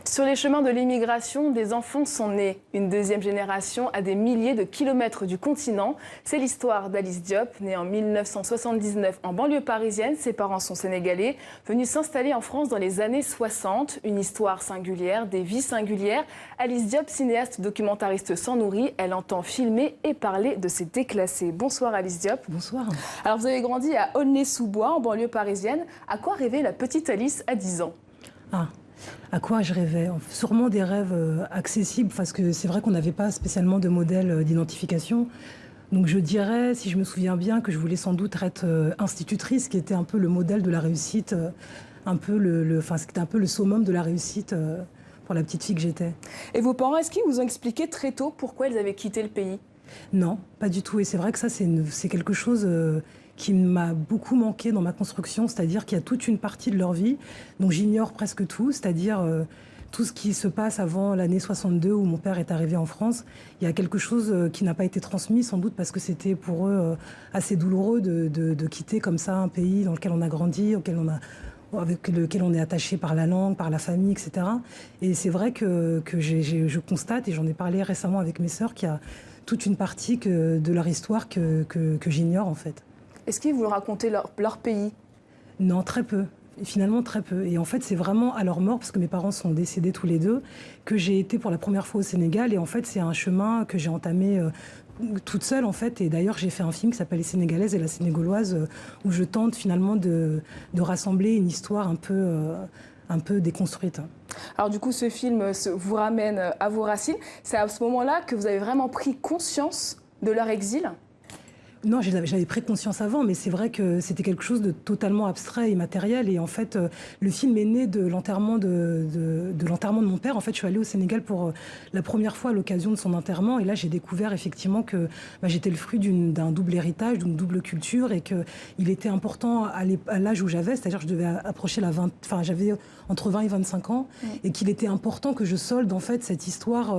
Sur les chemins de l'immigration, des enfants sont nés. Une deuxième génération à des milliers de kilomètres du continent. C'est l'histoire d'Alice Diop, née en 1979 en banlieue parisienne. Ses parents sont sénégalais, venus s'installer en France dans les années 60. Une histoire singulière, des vies singulières. Alice Diop, cinéaste documentariste sans nourri, elle entend filmer et parler de ses déclassés. Bonsoir Alice Diop. Bonsoir. Alors vous avez grandi à Aulnay-sous-Bois, en banlieue parisienne. À quoi rêvait la petite Alice à 10 ans? À quoi je rêvais? Sûrement des rêves accessibles, parce que c'est vrai qu'on n'avait pas spécialement de modèle d'identification. Donc je dirais, si je me souviens bien, que je voulais sans doute être institutrice, qui était un peu le modèle de la réussite, c'était un peu le summum de la réussite pour la petite fille que j'étais. Et vos parents, est-ce qu'ils vous ont expliqué très tôt pourquoi ils avaient quitté le pays? Non, pas du tout. Et c'est vrai que ça, c'est quelque chose qui m'a beaucoup manqué dans ma construction, c'est-à-dire qu'il y a toute une partie de leur vie dont j'ignore presque tout, c'est-à-dire tout ce qui se passe avant l'année 62 où mon père est arrivé en France. Il y a quelque chose qui n'a pas été transmis, sans doute parce que c'était pour eux assez douloureux de quitter comme ça un pays dans lequel on a grandi, avec lequel on est attaché par la langue, par la famille, etc. Et c'est vrai que je constate, et j'en ai parlé récemment avec mes sœurs, qu'il y a toute une partie de leur histoire que j'ignore en fait. Est-ce qu'ils vous racontaient leur pays? Non, très peu. Finalement, très peu. Et en fait, c'est vraiment à leur mort, parce que mes parents sont décédés tous les deux, que j'ai été pour la première fois au Sénégal. Et en fait, c'est un chemin que j'ai entamé toute seule, en fait. Et d'ailleurs, j'ai fait un film qui s'appelle Les Sénégalaises et la Sénégauloise, où je tente finalement de rassembler une histoire un peu déconstruite. Alors du coup, ce film vous ramène à vos racines. C'est à ce moment-là que vous avez vraiment pris conscience de leur exil? Non, j'avais pris conscience avant, mais c'est vrai que c'était quelque chose de totalement abstrait et matériel. Et en fait, le film est né de l'enterrement de l'enterrement de mon père. En fait, je suis allée au Sénégal pour la première fois à l'occasion de son enterrement. Et là, j'ai découvert effectivement que j'étais le fruit d'un double héritage, d'une double culture, et qu'il était important à l'âge où j'avais, c'est-à-dire que je devais approcher j'avais entre 20 et 25 ans, et qu'il était important que je solde en fait cette histoire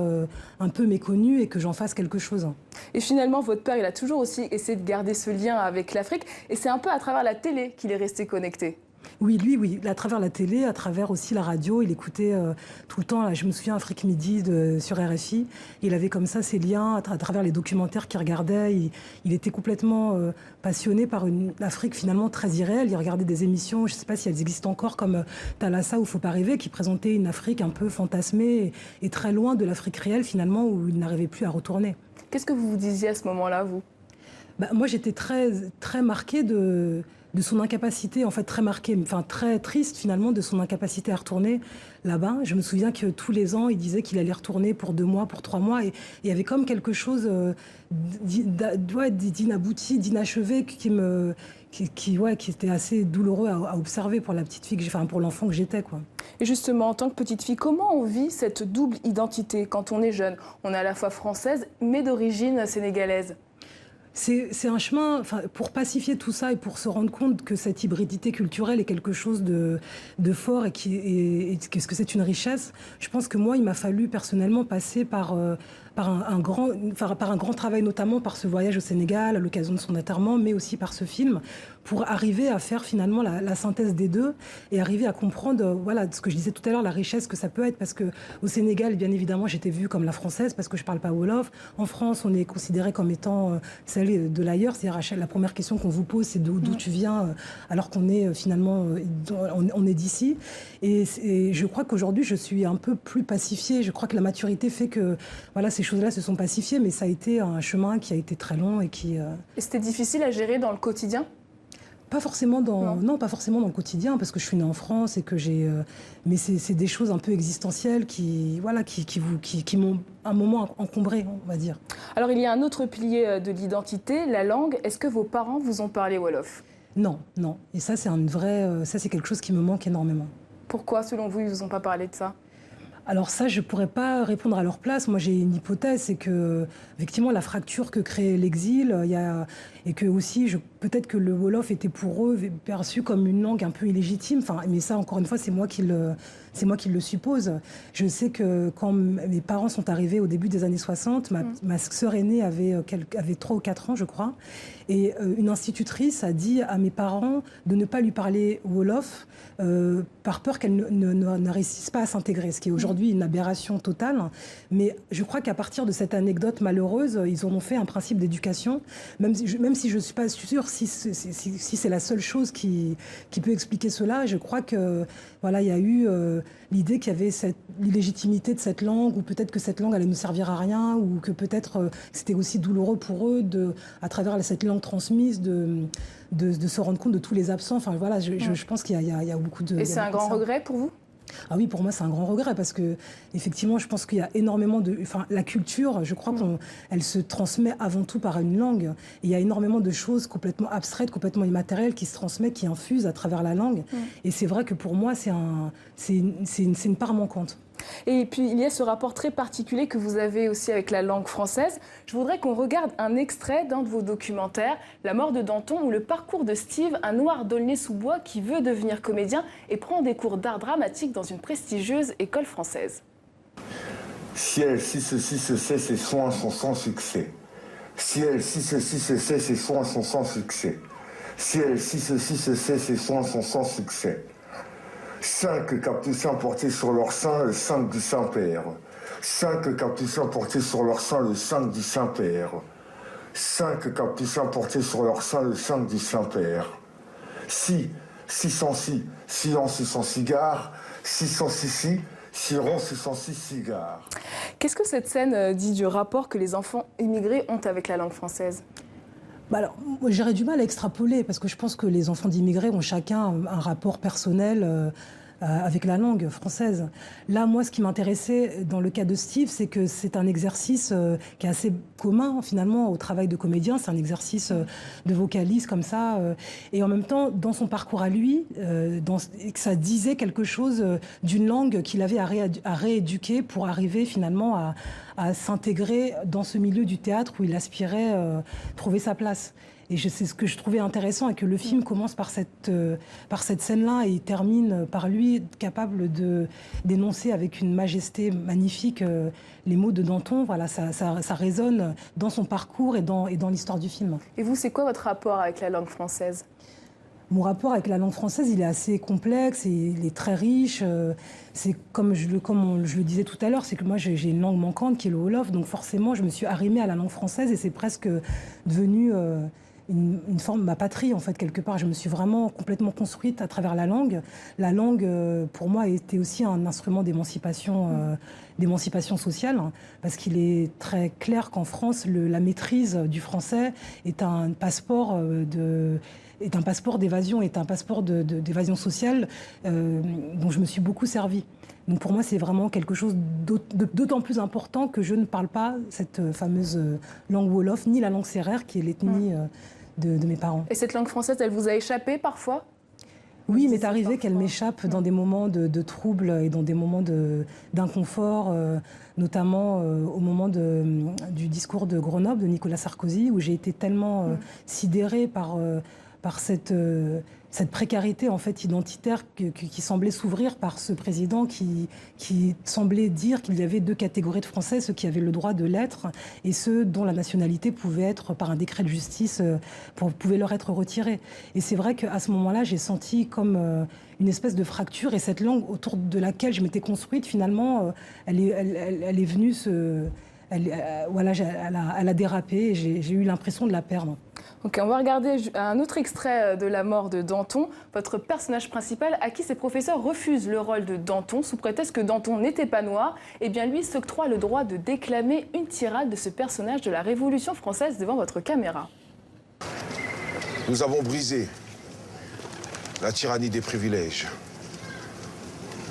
un peu méconnue et que j'en fasse quelque chose. Et finalement, votre père, il a toujours aussi essayé de garder ce lien avec l'Afrique. Et c'est un peu à travers la télé qu'il est resté connecté. Oui, lui, oui. À travers la télé, à travers aussi la radio, il écoutait tout le temps. Là, je me souviens, Afrique Midi sur RFI. Il avait comme ça ses liens à travers les documentaires qu'il regardait. Il était complètement passionné par une Afrique finalement très irréelle. Il regardait des émissions, je ne sais pas si elles existent encore, comme Thalassa ou Faut pas rêver, qui présentait une Afrique un peu fantasmée et très loin de l'Afrique réelle finalement, où il n'arrivait plus à retourner. Qu'est-ce que vous vous disiez à ce moment-là, vous? Moi, j'étais très, très marquée de son incapacité, en fait très marquée, enfin très triste finalement de son incapacité à retourner là-bas. Je me souviens que tous les ans, il disait qu'il allait retourner pour 2 mois, pour 3 mois. Et il y avait comme quelque chose d'inabouti, d'inachevé qui était assez douloureux à observer pour la petite fille, pour l'enfant que j'étais, quoi. Et justement, en tant que petite fille, comment on vit cette double identité quand on est jeune? On est à la fois française, mais d'origine sénégalaise. C'est un chemin pour pacifier tout ça et pour se rendre compte que cette hybridité culturelle est quelque chose de fort et que c'est une richesse. Je pense que moi, il m'a fallu personnellement passer par un grand travail, notamment par ce voyage au Sénégal à l'occasion de son enterrement, mais aussi par ce film, pour arriver à faire finalement la synthèse des deux et arriver à comprendre, ce que je disais tout à l'heure, la richesse que ça peut être. Parce qu'au Sénégal, bien évidemment, j'étais vue comme la française parce que je ne parle pas wolof. En France, on est considéré comme étant celle de l'ailleurs. C'est-à-dire, Rachel, la première question qu'on vous pose, c'est d'où tu viens, alors qu'on est finalement, on est d'ici. Et je crois qu'aujourd'hui, je suis un peu plus pacifiée. Je crois que la maturité fait que ces choses-là se sont pacifiées, mais ça a été un chemin qui a été très long et qui... Et c'était difficile à gérer dans le quotidien? Pas forcément pas forcément dans le quotidien, parce que je suis née en France et que mais c'est des choses un peu existentielles qui m'ont un moment encombré, on va dire. Alors il y a un autre pilier de l'identité, la langue. Est-ce que vos parents vous ont parlé wolof? Non. Et ça, c'est quelque chose qui me manque énormément. Pourquoi, selon vous, ils vous ont pas parlé de ça? Alors ça, je ne pourrais pas répondre à leur place. Moi, j'ai une hypothèse, c'est que, effectivement, la fracture que crée l'exil, et que aussi, peut-être que le Wolof était pour eux perçu comme une langue un peu illégitime. Enfin, mais ça, encore une fois, c'est moi qui le suppose. Je sais que quand mes parents sont arrivés au début des années 60, ma sœur aînée avait 3 ou 4 ans, je crois. Et une institutrice a dit à mes parents de ne pas lui parler Wolof par peur qu'elle ne réussisse pas à s'intégrer, ce qui est aujourd'hui une aberration totale. Mais je crois qu'à partir de cette anecdote malheureuse, ils en ont fait un principe d'éducation, même si je ne suis pas sûre si c'est la seule chose qui peut expliquer cela. Je crois que voilà, il y a eu l'idée qu'il y avait l'illégitimité de cette langue, ou peut-être que cette langue allait nous servir à rien, ou que peut-être c'était aussi douloureux pour eux, à travers cette langue transmise, de se rendre compte de tous les absents. Enfin voilà, je pense qu'il y a beaucoup de... Et c'est un grand regret pour vous ? Ah oui, pour moi, c'est un grand regret parce que, effectivement, je pense qu'il y a énormément de... Enfin, la culture, je crois qu'elle se transmet avant tout par une langue. Et il y a énormément de choses complètement abstraites, complètement immatérielles qui se transmettent, qui infusent à travers la langue. Et c'est vrai que pour moi, c'est une part manquante. Et puis, il y a ce rapport très particulier que vous avez aussi avec la langue française. Je voudrais qu'on regarde un extrait d'un de vos documentaires, La mort de Danton, ou le parcours de Steve, un noir d'Aulnay-sous-Bois qui veut devenir comédien et prend des cours d'art dramatique dans une prestigieuse école française. Ciel, si ceci se sait, ces soins sont sans succès. Ciel, si ceci se sait, ces soins sont sans succès. Ciel, si ceci se sait, ces soins sont sans succès. 5 capucins portés sur leur sein, le 5 du Saint-Père. 5 capucins portés sur leur sein, le 5 du Saint-Père. 5 capucins portés sur leur sein, le 5 du Saint-Père. 606, silence 600 cigares, 606, silence 606 cigares. Qu'est-ce que cette scène dit du rapport que les enfants immigrés ont avec la langue française ? Alors, j'aurais du mal à extrapoler parce que je pense que les enfants d'immigrés ont chacun un rapport personnel avec la langue française. Là, moi, ce qui m'intéressait dans le cas de Steve, c'est que c'est un exercice qui est assez commun, finalement, au travail de comédien. C'est un exercice de vocalise, comme ça. Et en même temps, dans son parcours à lui, ça disait quelque chose d'une langue qu'il avait à rééduquer pour arriver, finalement, à s'intégrer dans ce milieu du théâtre où il aspirait trouver sa place. Et c'est ce que je trouvais intéressant, et que le film commence par cette scène-là et il termine par lui capable d'énoncer avec une majesté magnifique les mots de Danton. Voilà, ça résonne dans son parcours et dans l'histoire du film. Et vous, c'est quoi votre rapport avec la langue française ? Mon rapport avec la langue française, il est assez complexe et il est très riche. C'est comme je le disais tout à l'heure, c'est que moi j'ai une langue manquante qui est le Wolof, donc forcément je me suis arrimée à la langue française et c'est presque devenu une forme de ma patrie, en fait, quelque part. Je me suis vraiment complètement construite à travers la langue. La langue, pour moi, était aussi un instrument d'émancipation sociale, hein, parce qu'il est très clair qu'en France, la maîtrise du français est un passeport d'évasion, est un passeport d'évasion sociale dont je me suis beaucoup servie. Donc pour moi, c'est vraiment quelque chose d'autant plus important que je ne parle pas cette fameuse langue Wolof, ni la langue sérère, qui est l'ethnie de mes parents. Et cette langue française, elle vous a échappé parfois ? Oui, il m'est arrivé qu'elle m'échappe dans des moments de trouble et dans des moments d'inconfort, notamment au moment du discours de Grenoble de Nicolas Sarkozy, où j'ai été tellement sidérée par cette précarité, en fait, identitaire qui semblait s'ouvrir par ce président qui semblait dire qu'il y avait 2 catégories de Français, ceux qui avaient le droit de l'être et ceux dont la nationalité pouvait être, par un décret de justice, pouvait leur être retirée. Et c'est vrai qu'à ce moment-là, j'ai senti comme une espèce de fracture, et cette langue autour de laquelle je m'étais construite, finalement, elle est venue elle a dérapé et j'ai eu l'impression de la perdre. Ok, on va regarder un autre extrait de La mort de Danton. Votre personnage principal, à qui ses professeurs refusent le rôle de Danton sous prétexte que Danton n'était pas noir, eh bien lui s'octroie le droit de déclamer une tirade de ce personnage de la Révolution française devant votre caméra. Nous avons brisé la tyrannie des privilèges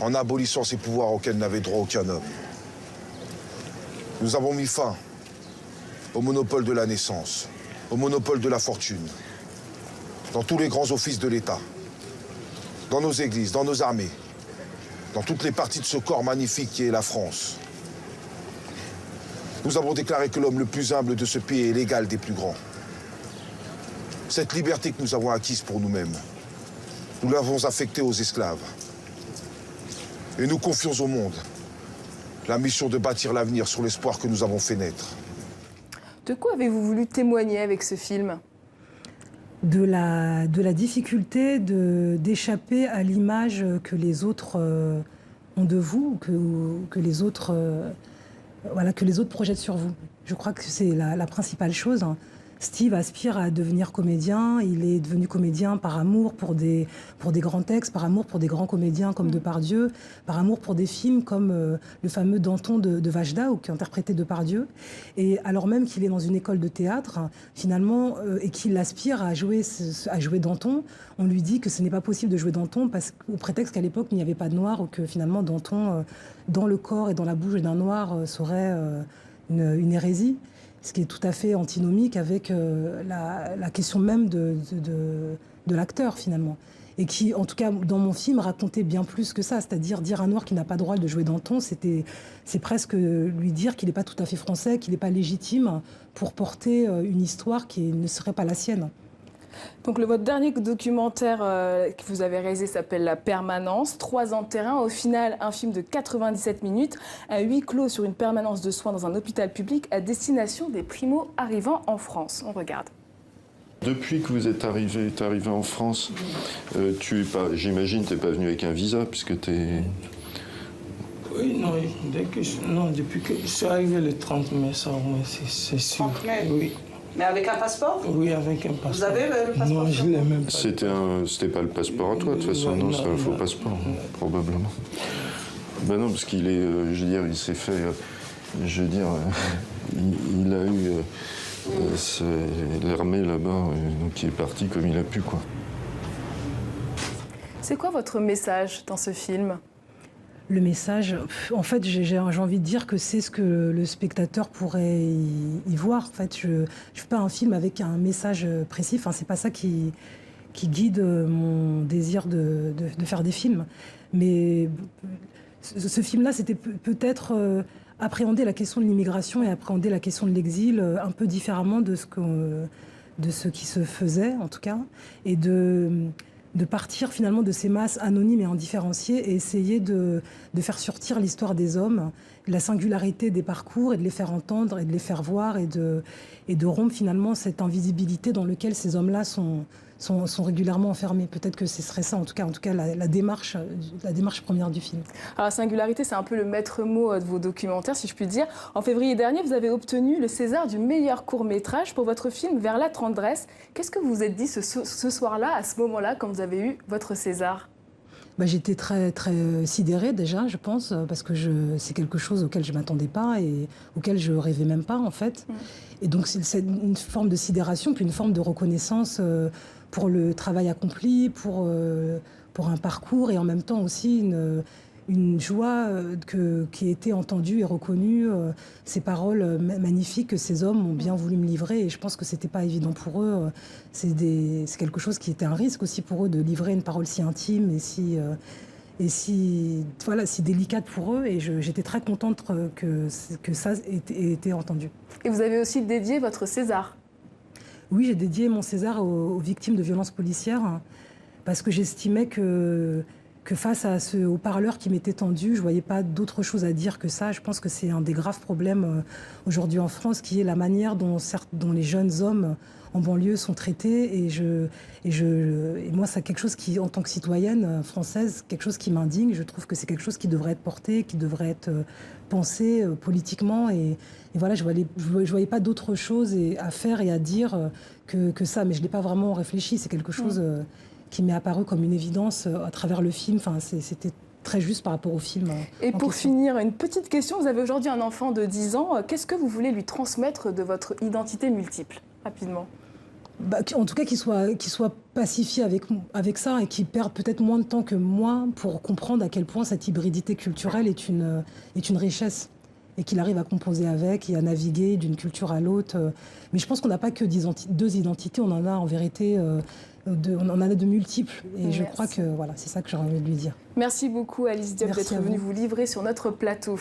en abolissant ces pouvoirs auxquels n'avait droit aucun homme. Nous avons mis fin au monopole de la naissance, au monopole de la fortune, dans tous les grands offices de l'État, dans nos églises, dans nos armées, dans toutes les parties de ce corps magnifique qui est la France. Nous avons déclaré que l'homme le plus humble de ce pays est l'égal des plus grands. Cette liberté que nous avons acquise pour nous-mêmes, nous l'avons affectée aux esclaves. Et nous confions au monde la mission de bâtir l'avenir sur l'espoir que nous avons fait naître. De quoi avez-vous voulu témoigner avec ce film ? De la difficulté d'échapper à l'image que les autres ont de vous, que les autres projettent sur vous. Je crois que c'est la principale chose. Steve aspire à devenir comédien. Il est devenu comédien par amour pour des grands textes, par amour pour des grands comédiens comme Depardieu, par amour pour des films comme le fameux Danton de Vajda, qui interprétait Depardieu. Et alors même qu'il est dans une école de théâtre, finalement, et qu'il aspire à jouer Danton, on lui dit que ce n'est pas possible de jouer Danton au prétexte qu'à l'époque, il n'y avait pas de noir, ou que finalement, Danton, dans le corps et dans la bouche d'un noir, serait une hérésie. Ce qui est tout à fait antinomique avec la question même de l'acteur, finalement. Et qui, en tout cas, dans mon film, racontait bien plus que ça. C'est-à-dire, dire à un noir qui n'a pas le droit de jouer Danton, c'est presque lui dire qu'il n'est pas tout à fait français, qu'il n'est pas légitime pour porter une histoire qui ne serait pas la sienne. Donc votre dernier documentaire que vous avez réalisé s'appelle La Permanence, 3 ans de terrain. Au final, un film de 97 minutes, un huis clos sur une permanence de soins dans un hôpital public à destination des primo-arrivants en France. On regarde. Depuis que vous êtes arrivé en France, j'imagine, tu n'es pas venu avec un visa puisque tu es... Oui, non, depuis que je suis arrivé le 30 mai, ça, c'est sûr. 30 mai. Oui. Mais avec un passeport? Oui, avec un passeport. Vous avez le passeport? Non, je l'ai même pas. C'était pas le passeport à toi, de toute façon, non, c'était un faux passeport, probablement. Ben non, parce qu'il est, je veux dire, il s'est fait, je veux dire, il a eu l'armée là-bas, donc il est parti comme il a pu, quoi. C'est quoi votre message dans ce film ? Le message, en fait, j'ai envie de dire que c'est ce que le spectateur pourrait y voir. En fait, je ne fais pas un film avec un message précis. Enfin, c'est pas ça qui guide mon désir de faire des films. Mais ce film-là, c'était peut-être appréhender la question de l'immigration et appréhender la question de l'exil un peu différemment de ce qui se faisait, en tout cas, et de partir finalement de ces masses anonymes et indifférenciées et essayer de faire sortir l'histoire des hommes, la singularité des parcours et de les faire entendre et de les faire voir et de rompre finalement cette invisibilité dans laquelle ces hommes-là sont régulièrement enfermés. Peut-être que ce serait ça, en tout cas la démarche première du film. Alors la singularité, c'est un peu le maître mot de vos documentaires, si je puis dire. En février dernier, vous avez obtenu le César du meilleur court-métrage pour votre film Vers la tendresse. Qu'est-ce que vous vous êtes dit ce soir-là, à ce moment-là, quand vous avez eu votre César ? J'étais très, très sidérée déjà, je pense, parce que c'est quelque chose auquel je ne m'attendais pas et auquel je ne rêvais même pas, en fait. Et donc c'est une forme de sidération, puis une forme de reconnaissance pour le travail accompli, pour un parcours et en même temps aussi une joie qui a été entendue et reconnue, ces paroles magnifiques que ces hommes ont bien voulu me livrer et je pense que c'était pas évident pour eux. C'est quelque chose qui était un risque aussi pour eux de livrer une parole si intime et si délicate pour eux et j'étais très contente que ça ait été entendu. Et vous avez aussi dédié votre César. Oui, j'ai dédié mon César aux victimes de violences policières parce que j'estimais que face à ce haut-parleur qui m'était tendu, je ne voyais pas d'autre chose à dire que ça. Je pense que c'est un des graves problèmes aujourd'hui en France, qui est la manière dont les jeunes hommes en banlieue sont traités. Et moi, c'est quelque chose qui, en tant que citoyenne française, quelque chose qui m'indigne. Je trouve que c'est quelque chose qui devrait être porté, qui devrait être pensé politiquement. Et voilà, je ne voyais pas d'autre chose à faire et à dire que ça. Mais je ne l'ai pas vraiment réfléchi. C'est quelque chose qui m'est apparu comme une évidence à travers le film. Enfin, c'était très juste par rapport au film. Et pour finir, une petite question. Vous avez aujourd'hui un enfant de 10 ans. Qu'est-ce que vous voulez lui transmettre de votre identité multiple, rapidement ? En tout cas, qu'il soit pacifié avec ça et qu'il perde peut-être moins de temps que moi pour comprendre à quel point cette hybridité culturelle est une richesse et qu'il arrive à composer avec et à naviguer d'une culture à l'autre. Mais je pense qu'on n'a pas que deux identités, on en a en vérité... on en a de multiples et merci. Je crois que voilà, c'est ça que j'aurais envie de lui dire. Merci beaucoup Alice Diop d'être venue vous livrer sur notre plateau.